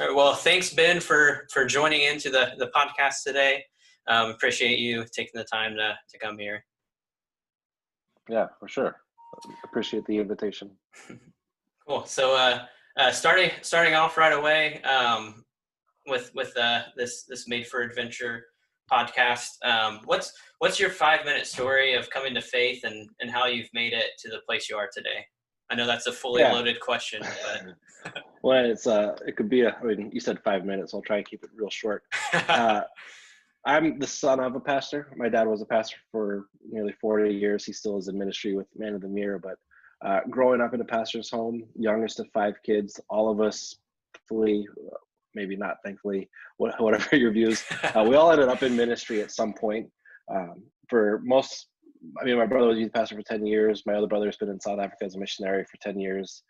All right, well, thanks, Ben, for joining into the podcast today. Appreciate you taking the time to come here. Yeah, for sure. Appreciate the invitation. Cool. So starting off right away with this Made for Adventure podcast. What's your 5-minute story of coming to faith and how you've made it to the place you are today? I know that's a fully Yeah. loaded question, but Well, it could be you said 5 minutes. I'll try and keep it real short. I'm the son of a pastor. My dad was a pastor for nearly 40 years. He still is in ministry with Man of the Mirror, but growing up in a pastor's home, youngest of 5 kids, all of us, thankfully, maybe not thankfully, whatever your views, we all ended up in ministry at some point. My brother was youth pastor for 10 years. My other brother has been in South Africa as a missionary for 10 years.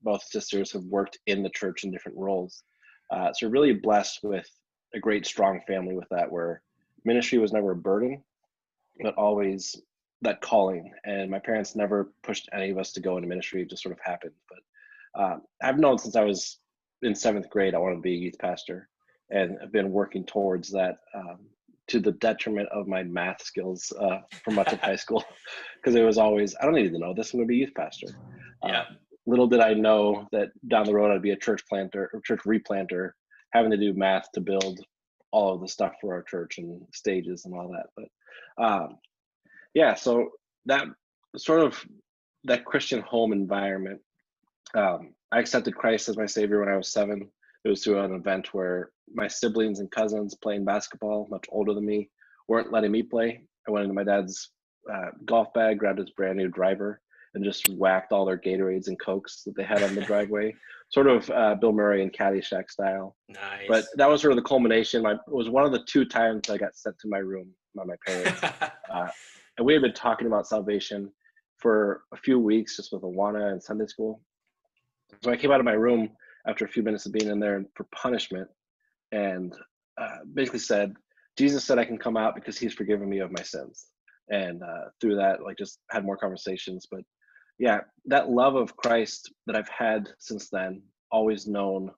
Both sisters have worked in the church in different roles. So really blessed with a great, strong family with that, where ministry was never a burden, but always that calling. And my parents never pushed any of us to go into ministry. It just sort of happened. But I've known since I was in 7th grade, I wanted to be a youth pastor, and I've been working towards that to the detriment of my math skills for much of high school, because it was always, I don't need to know this, I'm going to be a youth pastor. Yeah. Little did I know that down the road I'd be a church planter or church replanter, having to do math to build all of the stuff for our church and stages and all that. But so that sort of that Christian home environment, I accepted Christ as my savior when I was 7. It was through an event where my siblings and cousins playing basketball, much older than me, weren't letting me play. I went into my dad's golf bag, grabbed his brand new driver, and just whacked all their Gatorades and Cokes that they had on the driveway, sort of Bill Murray and Caddyshack style. Nice. But that was sort of the culmination. It was one of the 2 times I got sent to my room by my parents. And we had been talking about salvation for a few weeks, just with Awana and Sunday school. So I came out of my room after a few minutes of being in there for punishment, and basically said, Jesus said I can come out because he's forgiven me of my sins. And through that, just had more conversations. But yeah, that love of Christ that I've had since then, always known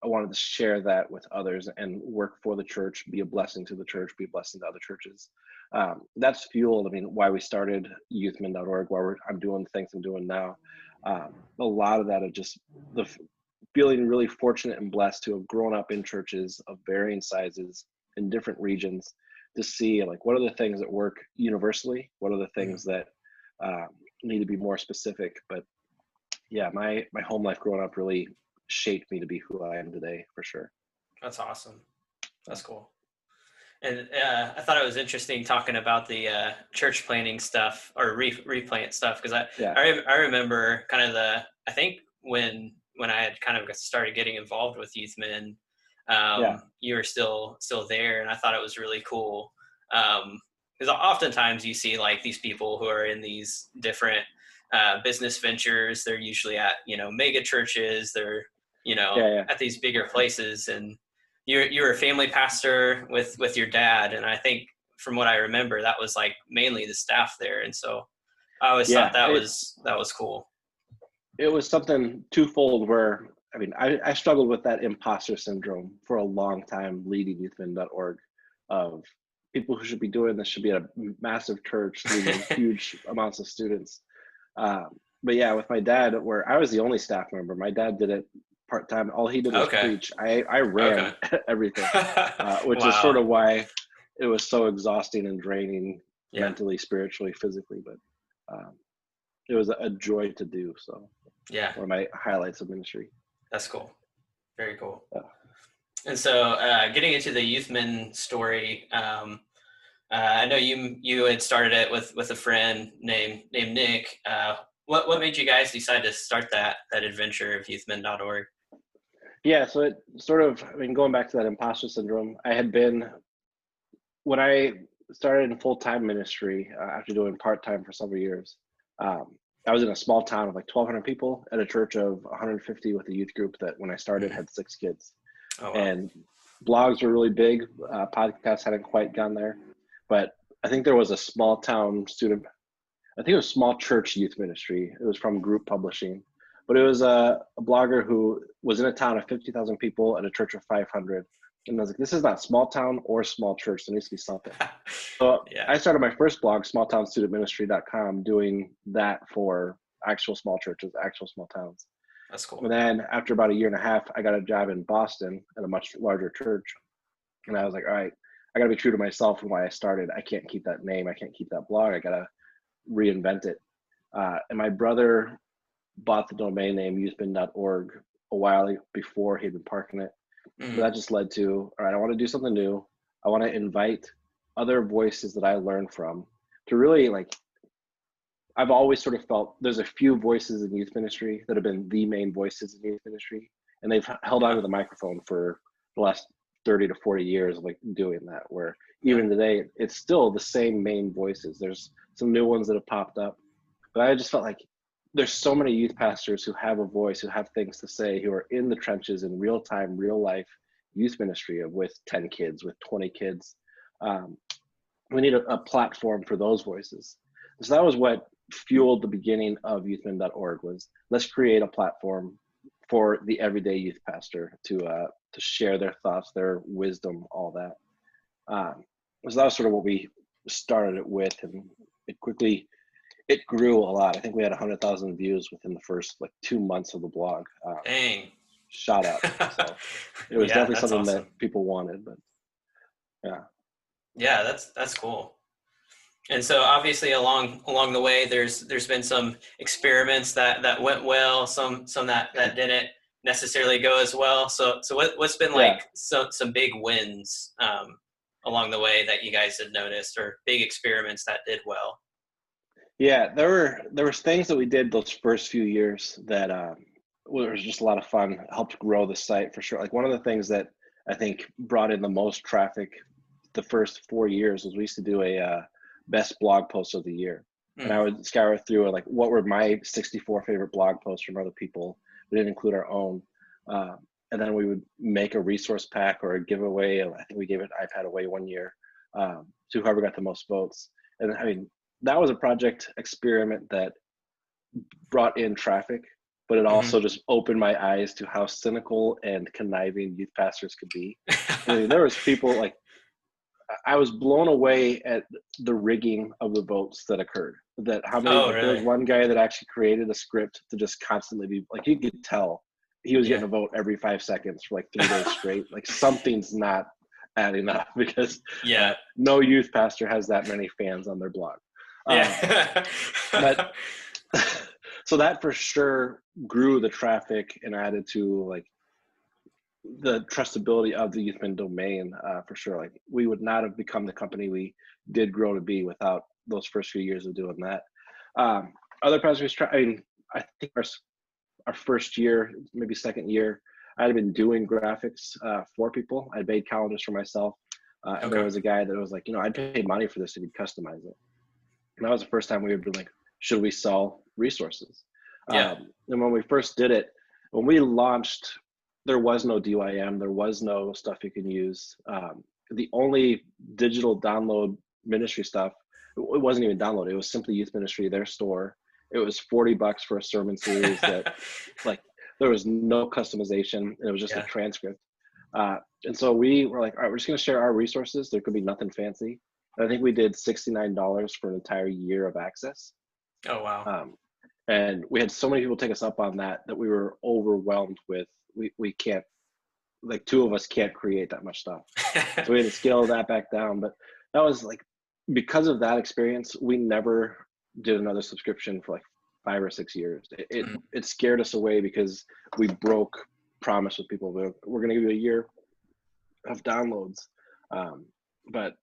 I wanted to share that with others and work for the church, be a blessing to the church, be a blessing to other churches. That's fueled, why we started youthman.org, why I'm doing the things I'm doing now. A lot of that are just feeling really fortunate and blessed to have grown up in churches of varying sizes in different regions, to see what are the things that work universally, what are the things that need to be more specific. But yeah, my home life growing up really shaped me to be who I am today, for sure. That's awesome. That's cool. And I thought it was interesting talking about the church planting stuff or replant stuff, because I remember kind of I think when I had kind of started getting involved with Youth Men, you were still there, and I thought it was really cool, because oftentimes you see these people who are in these different business ventures. They're usually at mega churches. They're at these bigger places, and you're a family pastor with your dad, and I think from what I remember, that was mainly the staff there, and so I always thought that was cool. It was something twofold where I struggled with that imposter syndrome for a long time, leading youthman.org, of people who should be doing this should be at a massive church leading huge amounts of students. But yeah, with my dad, where I was the only staff member, my dad did it part-time. All he did was preach. I ran everything, which is sort of why it was so exhausting and draining mentally, spiritually, physically. But it was a joy to do. So one of my highlights of ministry. That's cool. Very cool. And so getting into the Youthman story, I know you had started it with a friend named Nick. What made you guys decide to start that adventure of youthman.org? Yeah, so it sort of, going back to that imposter syndrome, when I started in full-time ministry after doing part-time for several years, I was in a small town of 1,200 people at a church of 150 with a youth group that when I started had 6 kids. Oh, wow. And blogs were really big. Podcasts hadn't quite gone there. But I think there was a small town student, I think it was small church youth ministry. It was from Group Publishing, But it was a blogger who was in a town of 50,000 people and a church of 500. And I was like, this is not small town or small church. There needs to be something. So I started my first blog, smalltownstudentministry.com, doing that for actual small churches, actual small towns. That's cool. And then after about a year and a half, I got a job in Boston at a much larger church. And I was like, all right, I got to be true to myself and why I started. I can't keep that name. I can't keep that blog. I got to reinvent it. And my brother bought the domain name youthpastor.coach a while before he'd been parking it. But that just led to, all right, I want to do something new. I want to invite other voices that I learned from to really, like, I've always sort of felt there's a few voices in youth ministry that have been the main voices in youth ministry, and they've held onto the microphone for the last 30 to 40 years, like doing that, where even today, it's still the same main voices. There's some new ones that have popped up, but I just felt like there's so many youth pastors who have a voice, who have things to say, who are in the trenches in real time, real life youth ministry with 10 kids, with 20 kids. We need a platform for those voices. So that was what fueled the beginning of youthpastor.org, was let's create a platform for the everyday youth pastor to share their thoughts, their wisdom, all that. So that was sort of what we started it with, and it grew a lot. I think we had 100,000 views within the first 2 months of the blog. Dang. Shot up. So it was definitely something awesome that people wanted, but yeah. Yeah, that's cool. And so obviously along the way, there's been some experiments that went well, some that didn't necessarily go as well. So what's been some big wins along the way that you guys had noticed, or big experiments that did well? Yeah, there was things that we did those first few years that was just a lot of fun, helped grow the site for sure. Like, one of the things that I think brought in the most traffic the first 4 years was we used to do a best blog posts of the year. And I would scour through what were my 64 favorite blog posts from other people. We didn't include our own. And then we would make a resource pack or a giveaway. I think we gave an iPad away one year to whoever got the most votes. And I mean, that was a project experiment that brought in traffic, but it also just opened my eyes to how cynical and conniving youth pastors could be. I mean, there was people I was blown away at the rigging of the votes that occurred. That how many really? There was one guy that actually created a script to just constantly be you could tell he was getting a vote every 5 seconds for 3 days straight. Something's not adding up, because no youth pastor has that many fans on their blog. But so that for sure grew the traffic and added to the trustability of the Youthman domain for sure. We would not have become the company we did grow to be without those first few years of doing that. Other pastors I think our first year, maybe second year, I had been doing graphics for people. I made calendars for myself. And there was a guy that was I'd pay money for this if you'd customize it. And that was the first time we were doing should we sell resources? And when we first did it, when we launched, there was no DYM, there was no stuff you can use. The only digital download ministry stuff, it wasn't even download, it was simply Youth Ministry, their store. It was $40 for a sermon series that there was no customization, and it was just a transcript. And so we were all right, we're just gonna share our resources. There could be nothing fancy. And I think we did $69 for an entire year of access. Oh, wow. And we had so many people take us up on that we were overwhelmed with, we can't, 2 of us can't create that much stuff. So we had to scale that back down. But that was because of that experience, we never did another subscription for 5 or 6 years. It scared us away, because we broke promise with people. We're going to give you a year of downloads. But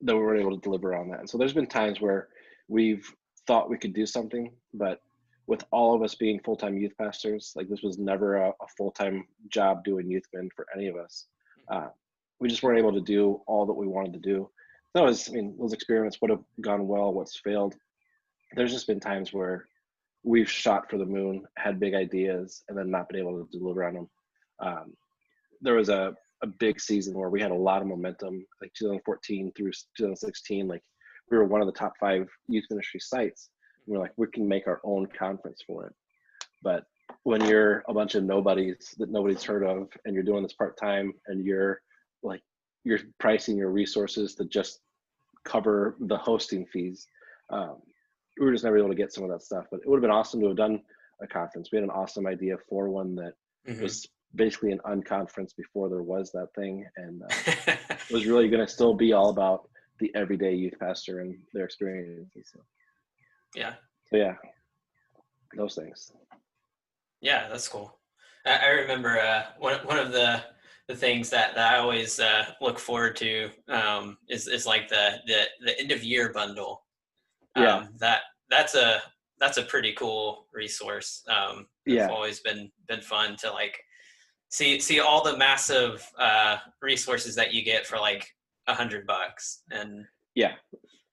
then we weren't able to deliver on that. And so there's been times where we've thought we could do something, but with all of us being full-time youth pastors, this was never a full-time job doing youth min for any of us. We just weren't able to do all that we wanted to do. Those experiments would have gone well. What's failed? There's just been times where we've shot for the moon, had big ideas, and then not been able to deliver on them. There was a big season where we had a lot of momentum, 2014 through 2016. We were one of the top 5 youth ministry sites. We're we can make our own conference for it. But when you're a bunch of nobodies that nobody's heard of, and you're doing this part-time, and you're pricing your resources to just cover the hosting fees. We were just never able to get some of that stuff, but it would have been awesome to have done a conference. We had an awesome idea for one that was basically an unconference before there was that thing, and it was really going to still be all about the everyday youth pastor and their experiences. So yeah, those things. Yeah, that's cool. I remember one of the things that I always look forward to is like the end of year bundle. That's a pretty cool resource. It's always been fun to like see all the massive resources that you get for like $100. And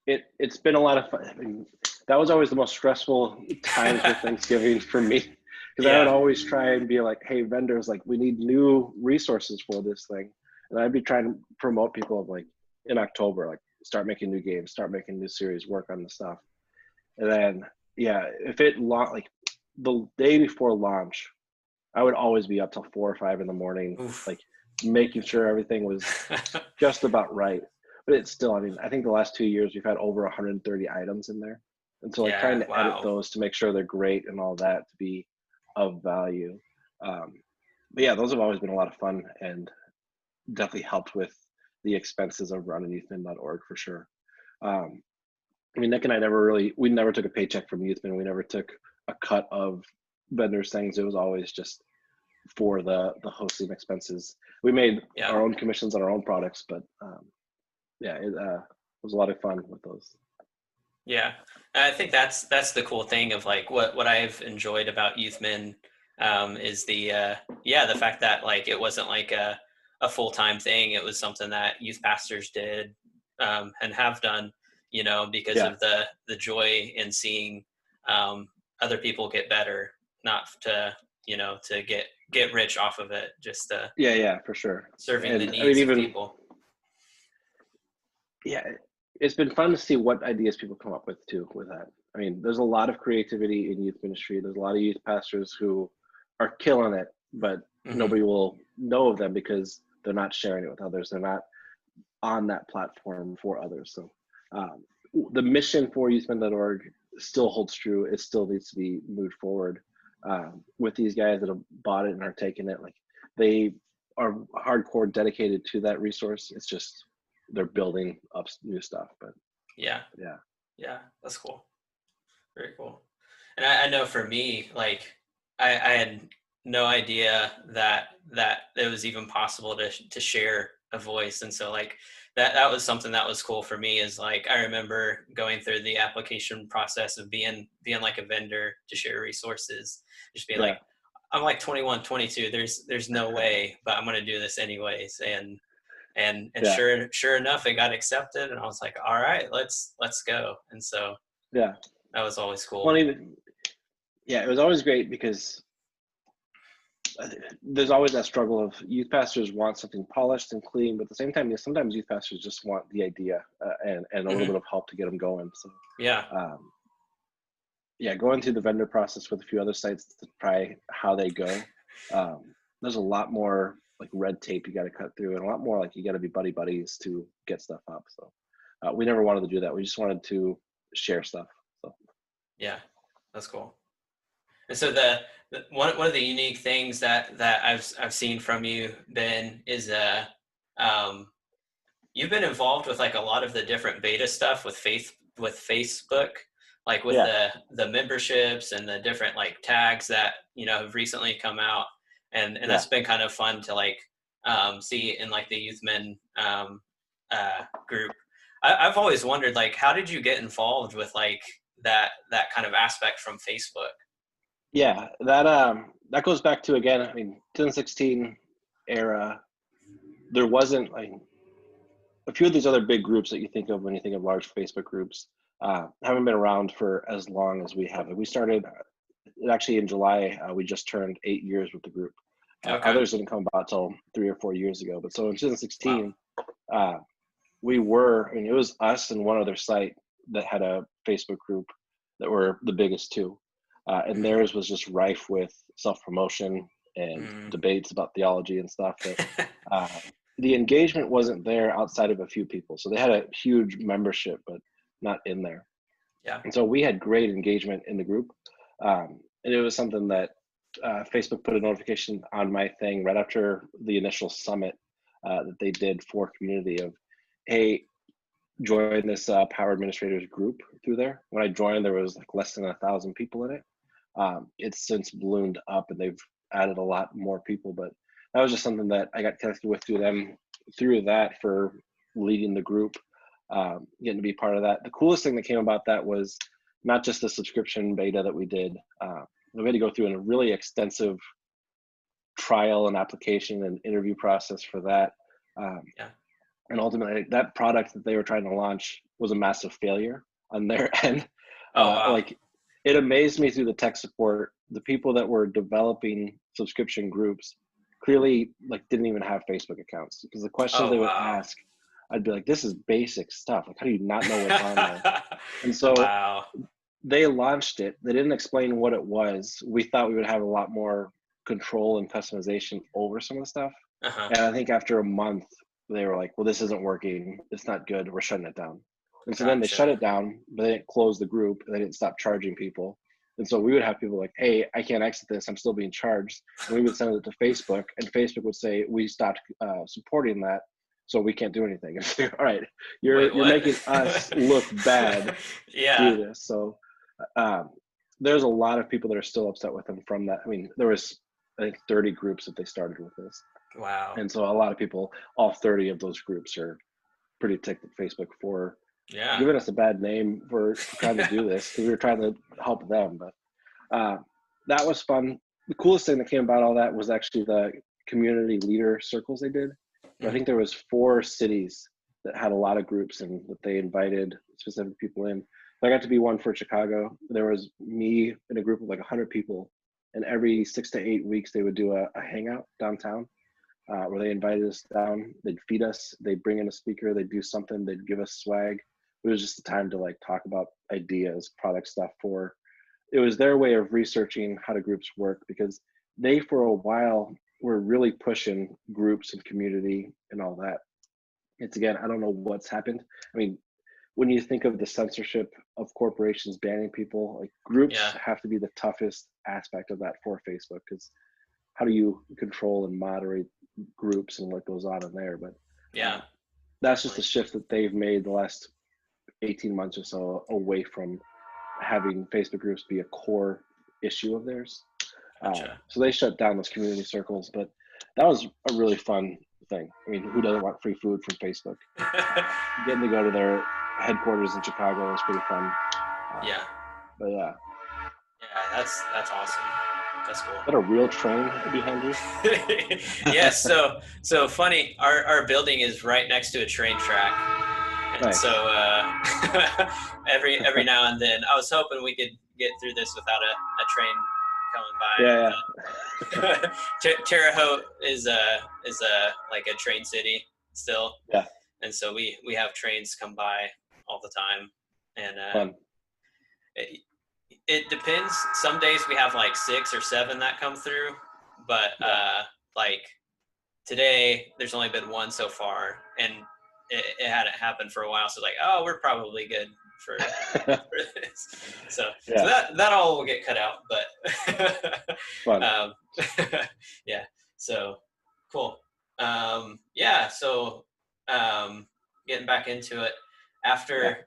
it's been a lot of fun. I mean, that was always the most stressful times with Thanksgiving for me, because I would always try and be like, hey, vendors, like, we need new resources for this thing. And I'd be trying to promote people of like in October, like, start making new games, start making new series, work on the stuff. And then, if it like the day before launch, I would always be up till 4 or 5 in the morning, like making sure everything was just about right. But it's still, I mean, I think the last 2 years we've had over 130 items in there. And so like trying to edit those to make sure they're great and all that to be of value. But those have always been a lot of fun and definitely helped with the expenses of running youthmin.org for sure. I mean, Nick and I we never took a paycheck from Youthmin. We never took a cut of vendors' things. It was always just for the hosting expenses. We made our own commissions on our own products, but it was a lot of fun with those. Yeah, I think that's the cool thing of like what I've enjoyed about Youthmin is the fact that like it wasn't like a full-time thing. It was something that youth pastors did and have done, because of the joy in seeing other people get better, not to to get rich off of it, just for sure, serving the needs of people. It's been fun to see what ideas people come up with too with that. I mean, there's a lot of creativity in youth ministry. There's a lot of youth pastors who are killing it, but nobody will know of them because they're not sharing it with others. They're not on that platform for others. So the mission for youthmin.org still holds true. It still needs to be moved forward with these guys that have bought it and are taking it. Like, they are hardcore dedicated to that resource. It's just they're building up new stuff. But yeah, that's cool. Very cool. And I know for me, like I had no idea that it was even possible to share a voice. And so like that was something that was cool for me, is like I remember going through the application process of being like a vendor to share resources, just being like, I'm like 21, 22, there's no way, but I'm going to do this anyways. And sure enough, it got accepted, and I was like, all right, let's go. And so that was always cool. Well, it was always great because there's always that struggle of youth pastors want something polished and clean, but at the same time, sometimes youth pastors just want the idea and a little bit of help to get them going. So going through the vendor process with a few other sites to try how they go. There's a lot more like red tape you got to cut through, and a lot more like you got to be buddies to get stuff up. So we never wanted to do that. We just wanted to share stuff. So that's cool. And so the one of the unique things that I've seen from you, Ben, is you've been involved with like a lot of the different beta stuff with Facebook, like with the memberships and the different like tags that have recently come out, and that's been kind of fun to like see in like the Youthmin group. I've always wondered, like, how did you get involved with like that kind of aspect from Facebook? That goes back to, again, I mean, 2016 era. There wasn't like a few of these other big groups that you think of when you think of large Facebook groups haven't been around for as long as we have. We started actually in July. We just turned 8 years with the group. Others didn't come about till 3 or 4 years ago. But so in 2016, we were, I mean, it was us and one other site that had a Facebook group that were the biggest two. and theirs was just rife with self-promotion and debates about theology and stuff. That the engagement wasn't there outside of a few people. So they had a huge membership, but not in there. Yeah. And so we had great engagement in the group. And it was something that Facebook put a notification on my thing right after the initial summit that they did for community of, hey, join this Power Administrators group through there. When I joined, there was like less than 1,000 people in it. It's since ballooned up and they've added a lot more people, but that was just something that I got connected with through that for leading the group, getting to be part of that. The coolest thing that came about that was not just the subscription beta that we did. We had to go through a really extensive trial and application and interview process for that. And ultimately, that product that they were trying to launch was a massive failure on their end. Wow. Like, it amazed me through the tech support, the people that were developing subscription groups clearly like didn't even have Facebook accounts, because the questions they would ask, I'd be like, this is basic stuff. Like, how do you not know what's on there? And so they launched it. They didn't explain what it was. We thought we would have a lot more control and customization over some of the stuff. And I think after a month, they were like, well, this isn't working. It's not good. We're shutting it down. And so then they shut it down, but they didn't close the group. They didn't stop charging people. And so we would have people like, hey, I can't exit this. I'm still being charged. And we would send it to Facebook, and Facebook would say, we stopped supporting that, so we can't do anything. And so, all right, you're making us look bad through this. So there's a lot of people that are still upset with them from that. I mean, there was, I think, 30 groups that they started with this. Wow. And so a lot of people, all 30 of those groups are pretty ticked at Facebook for giving us a bad name for trying to do this, because we were trying to help them. But that was fun. The coolest thing that came about all that was actually the community leader circles they did. I think there was 4 cities that had a lot of groups and that they invited specific people in. So I got to be one for Chicago. There was me in a group of like 100 people, and every 6 to 8 weeks they would do a hangout downtown. Where they invited us down, they'd feed us, they'd bring in a speaker, they'd do something, they'd give us swag. It was just a time to like talk about ideas, product stuff it was their way of researching how do groups work, because they, for a while, were really pushing groups and community and all that. It's, again, I don't know what's happened. I mean, when you think of the censorship of corporations banning people, like groups have to be the toughest aspect of that for Facebook, because how do you control and moderate groups and what goes on in there? But that's just a shift that they've made the last 18 months or so away from having Facebook groups be a core issue of theirs. So they shut down those community circles, but that was a really fun thing. I mean, who doesn't want free food from Facebook? Getting to go to their headquarters in Chicago was pretty fun. But that's awesome. That's cool. Is that a real train behind you? Yes. So funny. Our building is right next to a train track, and nice. So every now and then, I was hoping we could get through this without a train coming by. Terre Haute is like a train city still. And so we have trains come by all the time, and it depends. Some days we have like 6 or 7 that come through, but like today there's only been 1 so far, and it hadn't happened for a while. So like, oh, we're probably good for this. So that all will get cut out, but fun. So cool. So getting back into it after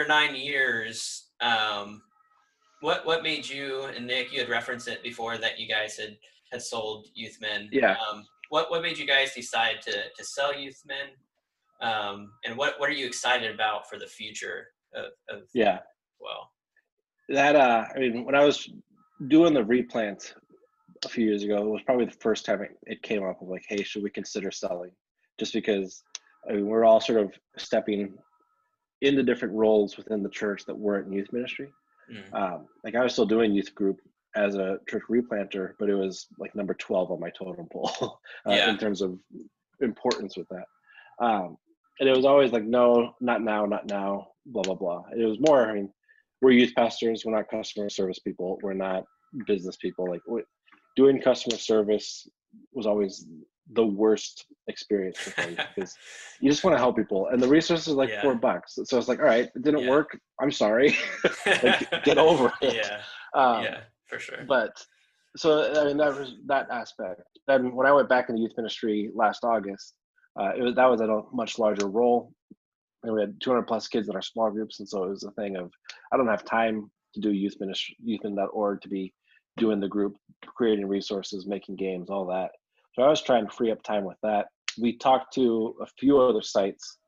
9 years, what made you, and Nick, you had referenced it before that you guys had sold Youth Men. What made you guys decide to sell Youth Men? And what are you excited about for the future of well? That I mean, when I was doing the replant a few years ago, it was probably the first time it came up of like, hey, should we consider selling? Just because, I mean, we're all sort of stepping into different roles within the church that weren't youth ministry. Like I was still doing youth group as a church replanter, but it was like number 12 on my totem pole in terms of importance with that. And it was always like, no, not now, blah, blah, blah. It was more, I mean, we're youth pastors. We're not customer service people. We're not business people. Like doing customer service was always the worst experience for things because you just want to help people, and the resources are like $4. So it's like, all right, it didn't work. I'm sorry. Like, get over it. Yeah, for sure. But so, I mean, that was that aspect. Then when I went back into youth ministry last August, that was at a much larger role. And we had 200 plus kids in our small groups. And so it was a thing of, I don't have time to do youth.org, to be doing the group, creating resources, making games, all that. So I was trying to free up time with that. We talked to a few other sites,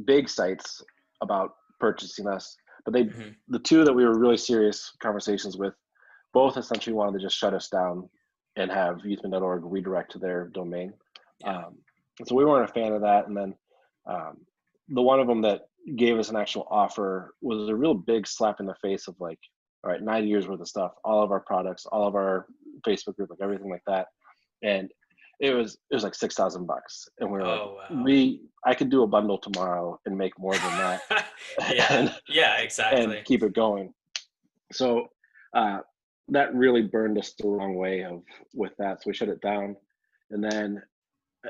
big sites, about purchasing us, but the two that we were really serious conversations with, both essentially wanted to just shut us down and have youth.org redirect to their domain. So we weren't a fan of that. And then the one of them that gave us an actual offer was a real big slap in the face of like, all right, 9 years worth of stuff, all of our products, all of our Facebook group, like everything like that. And it was like $6,000. And we were like, I could do a bundle tomorrow and make more than that. Exactly. And keep it going. So that really burned us the wrong way with that. So we shut it down, and then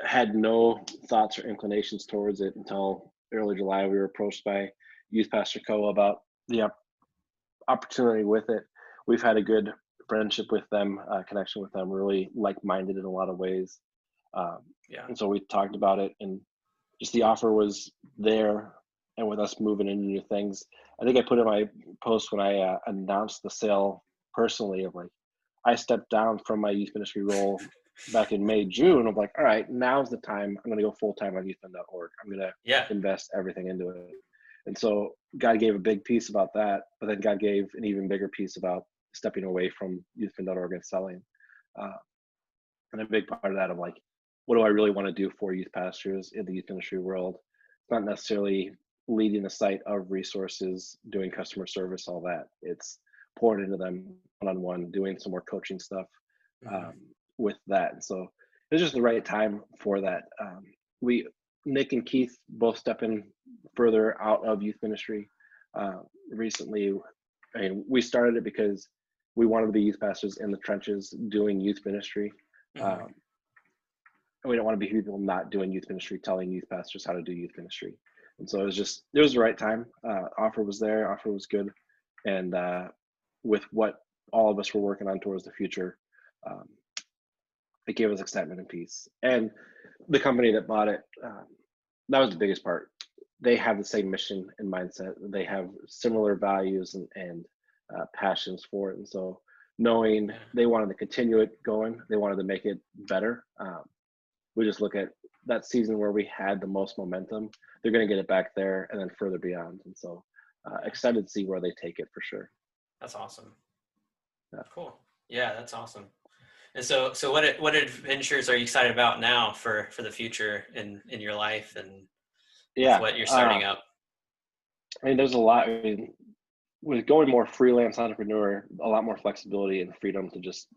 had no thoughts or inclinations towards it until early July. We were approached by Youth Pastor Co. about the opportunity with it. We've had a good friendship with them, connection with them, really like-minded in a lot of ways. And so we talked about it, and just the offer was there. And with us moving into new things, I think I put in my post when I announced the sale personally of like, I stepped down from my youth ministry role back in May, June. I'm like, all right, now's the time. I'm going to go full-time on youth.org. I'm going to invest everything into it. And so God gave a big piece about that, but then God gave an even bigger piece about stepping away from youth.org and selling. And a big part of that of like, what do I really want to do for youth pastors in the youth ministry world? It's not necessarily leading a site of resources, doing customer service, all that. It's pouring into them one-on-one, doing some more coaching stuff with that. And so it was just the right time for that. Nick and Keith both stepping further out of youth ministry recently. I mean, we started it because we wanted to be youth pastors in the trenches doing youth ministry. And we don't want to be people not doing youth ministry, telling youth pastors how to do youth ministry. And so it was the right time. Offer was there, offer was good. And with what all of us were working on towards the future, it gave us excitement and peace. And the company that bought it, that was the biggest part. They have the same mission and mindset. They have similar values and passions for it. And so knowing they wanted to continue it going, they wanted to make it better. We just look at that season where we had the most momentum. They're going to get it back there and then further beyond. And so excited to see where they take it for sure. That's awesome. Cool. Yeah, that's awesome. And so what adventures are you excited about now for the future in your life and what you're starting up? I mean, there's a lot. I mean, with going more freelance entrepreneur, a lot more flexibility and freedom to just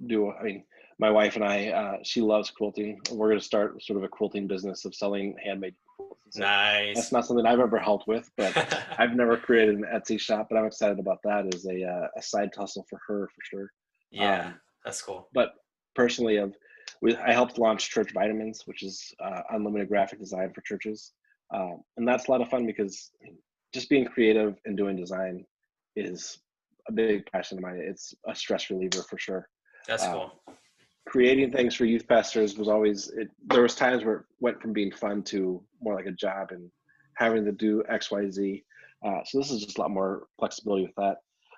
do. I mean, my wife and I, she loves quilting. We're going to start sort of a quilting business of selling handmade quilts. So nice. That's not something I've ever helped with, but I've never created an Etsy shop, but I'm excited about that as a side hustle for her for sure. Yeah, that's cool. But personally, I helped launch Church Vitamins, which is unlimited graphic design for churches. And that's a lot of fun because just being creative and doing design is a big passion of mine. It's a stress reliever for sure. That's cool. Creating things for youth pastors was always, there was times where it went from being fun to more like a job and having to do X, Y, Z. So this is just a lot more flexibility with that.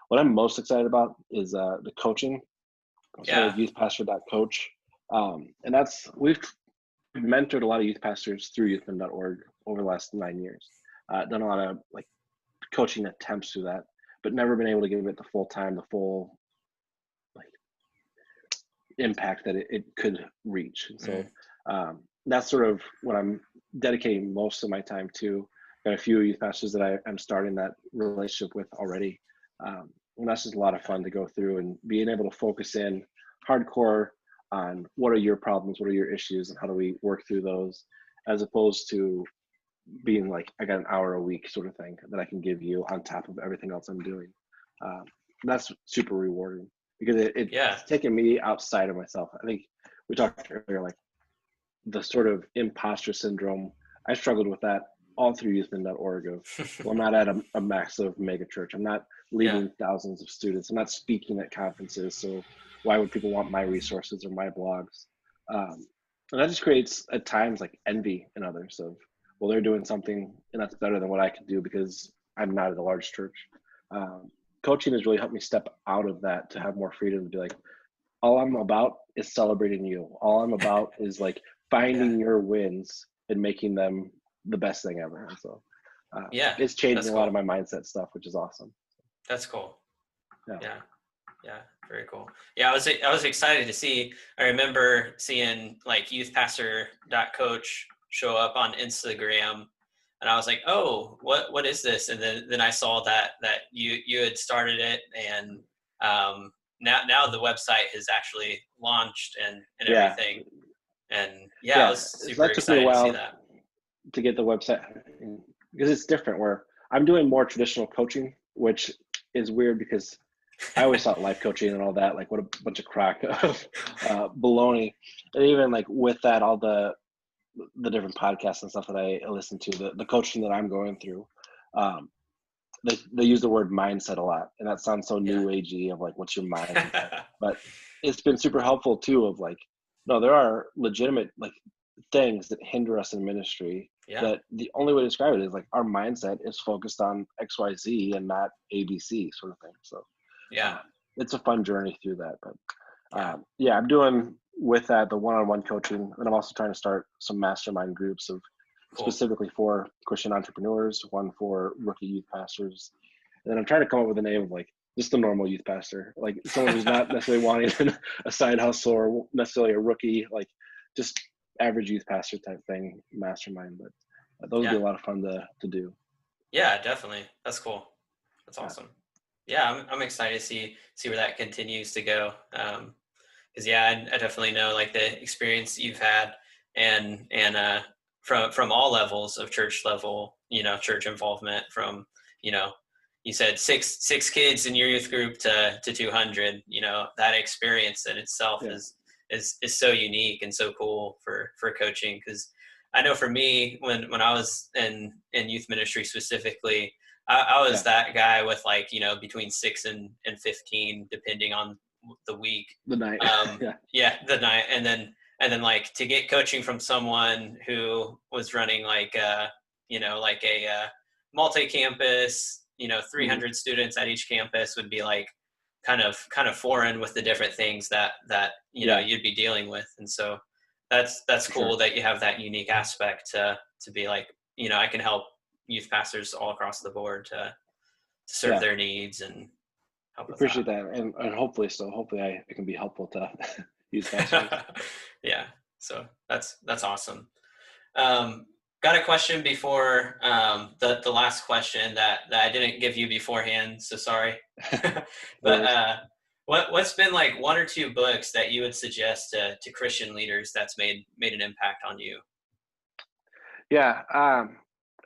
What I'm most excited about is the coaching. So youthpastor.coach. And we've mentored a lot of youth pastors through youth.org over the last 9 years. Done a lot of like coaching attempts through that, but never been able to give it the full like impact that it could reach. And so that's sort of what I'm dedicating most of my time to. Got a few youth pastors that I'm starting that relationship with already. And that's just a lot of fun to go through and being able to focus in hardcore on what are your problems, what are your issues, and how do we work through those, as opposed to being like, I got an hour a week sort of thing that I can give you on top of everything else I'm doing. That's super rewarding because it's taken me outside of myself. I think we talked earlier, like the sort of imposter syndrome. I struggled with that all through youthmin.org of, well, I'm not at a massive mega church. I'm not leading thousands of students. I'm not speaking at conferences. So why would people want my resources or my blogs? And that just creates at times like envy in others of, well, they're doing something and that's better than what I could do because I'm not at a large church. Coaching has really helped me step out of that to have more freedom to be like, all I'm about is celebrating you. All I'm about is like finding your wins and making them the best thing ever. And so it's changing a lot of my mindset stuff, which is awesome. That's cool. Yeah, very cool. Yeah, I was excited to see. I remember seeing like youthpastor.coach show up on Instagram, and I was like, "Oh, what is this?" And then I saw that you had started it, and now the website has actually launched and everything. And I was super excited to see that. To get the website, because it's different. Where I'm doing more traditional coaching, which is weird because I always thought life coaching and all that, like what a bunch of crack of baloney. And even like with that, all the different podcasts and stuff that I listen to, the coaching that I'm going through, they use the word mindset a lot. And that sounds so new agey of like, what's your mindset? But it's been super helpful too of like, no, there are legitimate like things that hinder us in ministry that the only way to describe it is like our mindset is focused on XYZ and not ABC sort of thing. So it's a fun journey through that. But I'm doing with that the one-on-one coaching, and I'm also trying to start some mastermind groups of specifically for Christian entrepreneurs, one for rookie youth pastors, and then I'm trying to come up with a name of like just a normal youth pastor, like someone who's not necessarily wanting a side hustle or necessarily a rookie, like just average youth pastor type thing, mastermind. But those would be a lot of fun to do. Yeah, definitely. That's cool. That's awesome. Yeah, I'm excited to see where that continues to go. Because I definitely know like the experience you've had and from all levels of church level, church involvement from, you said six kids in your youth group to 200, that experience in itself is so unique and so cool for coaching. Because I know for me, when I was in youth ministry specifically, I was that guy with like, between 6 and 15, depending on the week, the night, the night. And then like to get coaching from someone who was running like a multi-campus, 300 students at each campus would be like kind of foreign with the different things that you'd be dealing with. And so that's cool that you have that unique aspect to be like, I can help youth pastors all across the board to serve their needs and help with appreciate that. And hopefully I can be helpful to youth pastors. So that's awesome. Got a question before the last question that I didn't give you beforehand, so sorry. But what's been like one or two books that you would suggest to Christian leaders that's made an impact on you?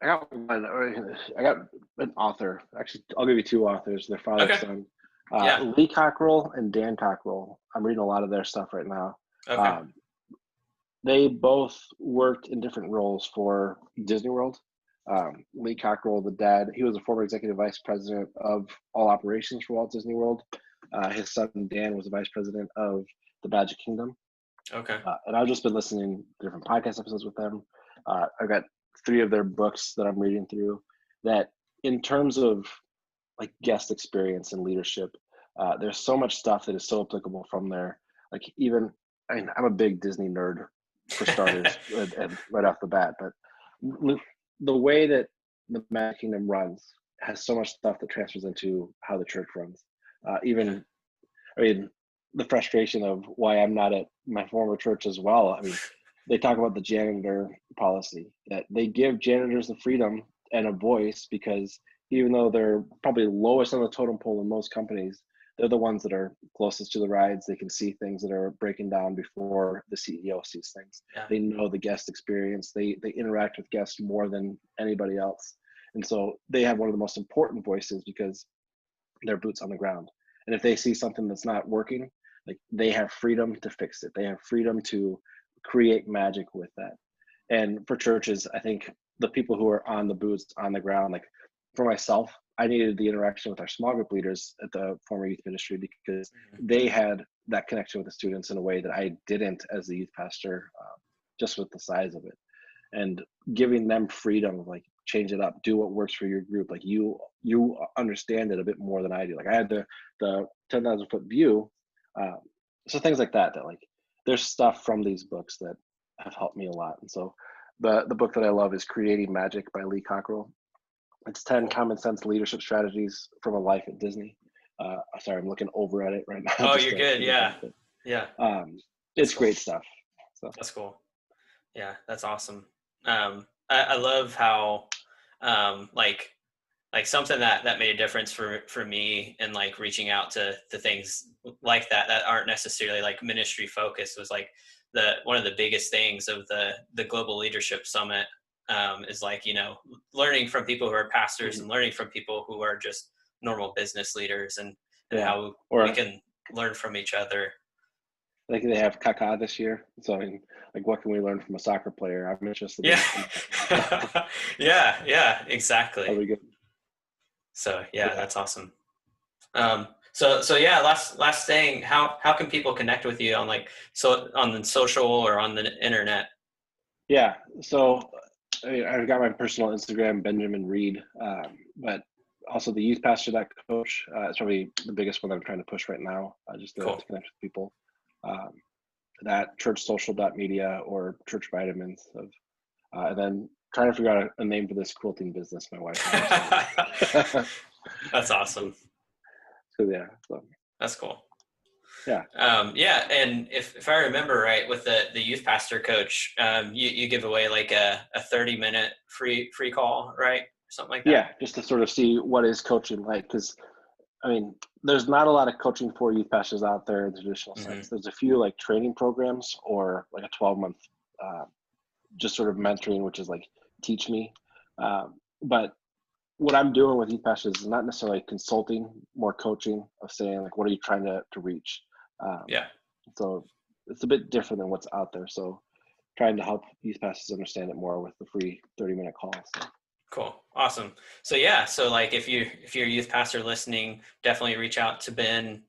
I got one. I got an author. Actually, I'll give you two authors. Their father, son. Lee Cockrell and Dan Cockrell. I'm reading a lot of their stuff right now. They both worked in different roles for Disney World. Lee Cockrell, the dad, he was a former executive vice president of all operations for Walt Disney World. His son, Dan, was the vice president of the Magic Kingdom. And I've just been listening to different podcast episodes with them. I've got 3 of their books that I'm reading through that in terms of like guest experience and leadership, there's so much stuff that is so applicable from there. Like I'm a big Disney nerd for starters and right off the bat, but the way that the Magic Kingdom runs has so much stuff that transfers into how the church runs. The frustration of why I'm not at my former church as well. I mean, they talk about the janitor policy, that they give janitors the freedom and a voice because even though they're probably lowest on the totem pole in most companies, they're the ones that are closest to the rides. They can see things that are breaking down before the CEO sees things. Yeah. They know the guest experience. They interact with guests more than anybody else. And so they have one of the most important voices because they're boots on the ground. And if they see something that's not working, like, they have freedom to fix it. They have freedom to create magic with that. And for churches, I think the people who are on the boots on the ground, like for myself, I needed the interaction with our small group leaders at the former youth ministry because they had that connection with the students in a way that I didn't as the youth pastor, just with the size of it. And giving them freedom, like, change it up, do what works for your group. Like, you understand it a bit more than I do. Like, I had the 10,000 foot view. So things like that, like, there's stuff from these books that have helped me a lot. And so the book that I love is Creating Magic by Lee Cockrell. It's 10 common sense leadership strategies from a life at Disney. Sorry, I'm looking over at it right now. Oh, you're good. Yeah. Yeah. It's great stuff. So that's cool. Yeah, that's awesome. I love how, like something that made a difference for me and like reaching out to things like that aren't necessarily like ministry focused was like one of the biggest things of the Global Leadership Summit, is like, learning from people who are pastors and learning from people who are just normal business leaders and how we can learn from each other. Like, they have Kaka this year. So, I mean, like, what can we learn from a soccer player? I'm interested in. Yeah, exactly. That'll be good. So, yeah, that's awesome. So yeah, last thing, how can people connect with you on on the social or on the internet? Yeah. So, I mean, I've got my personal Instagram, Benjamin Reed, but also the youthpastor.coach. It's probably the biggest one that I'm trying to push right now, just to connect with people. That churchsocial.media or Church Vitamins and then trying to figure out a name for this quilting business my wife has. That's awesome. So that's cool. Yeah. And if I remember right, with the youth pastor coach, you give away like a 30-minute free call, right? Something like that. Yeah, just to sort of see what is coaching like, because I mean, there's not a lot of coaching for youth pastors out there in the traditional sense. There's a few like training programs or like a 12-month just sort of mentoring, which is like teach me. But what I'm doing with youth pastors is not necessarily consulting, more coaching of saying like, what are you trying to reach? So it's a bit different than what's out there. So trying to help youth pastors understand it more with the free 30-minute calls. So. Cool. Awesome. So yeah, so like if you're a youth pastor listening, definitely reach out to Ben.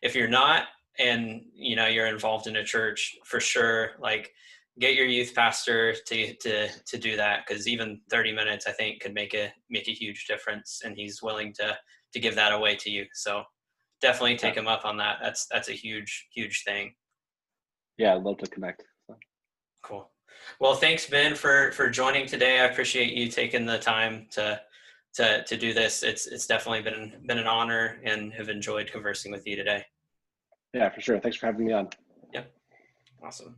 If you're not, and you're involved in a church, for sure, like get your youth pastor to do that, because even 30 minutes I think could make a huge difference, and he's willing to give that away to you. So definitely take him up on that. That's a huge thing. Yeah, I'd love to connect. So. Cool. Well, thanks, Ben, for joining today. I appreciate you taking the time to do this. It's definitely been an honor, and have enjoyed conversing with you today. Yeah, for sure. Thanks for having me on. Yep. Awesome.